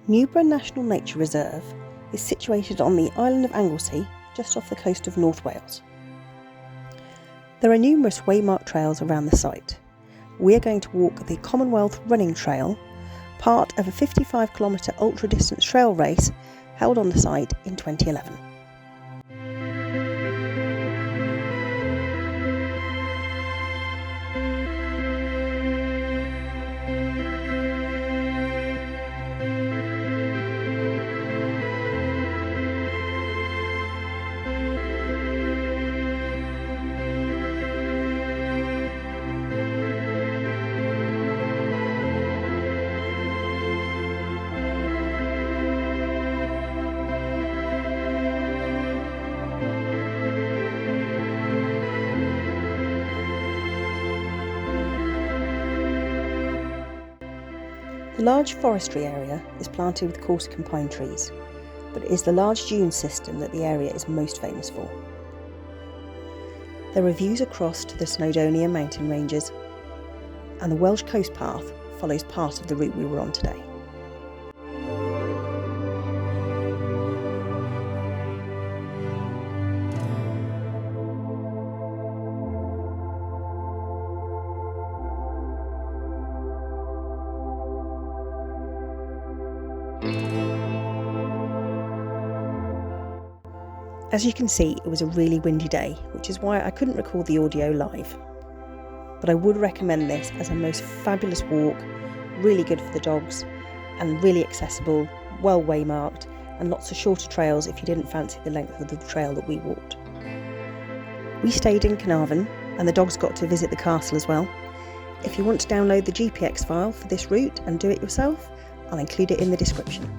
Newborough Nature Reserve is situated on the island of Anglesey, just off the coast of North Wales. There are numerous waymarked trails around the site. We are going to walk the Commonwealth Running Trail, part of a 55-kilometre ultra-distance trail race held on the site in 2011. The large forestry area is planted with Corsican pine trees, but it is the large dune system that the area is most famous for. There are views across to the Snowdonia mountain ranges, and the Welsh Coast Path follows part of the route we were on today. As you can see, it was a really windy day, which is why I couldn't record the audio live. But I would recommend this as a most fabulous walk, really good for the dogs, and really accessible, well waymarked, and lots of shorter trails if you didn't fancy the length of the trail that we walked. We stayed in Carnarvon, and the dogs got to visit the castle as well. If you want to download the GPX file for this route and do it yourself, I'll include it in the description.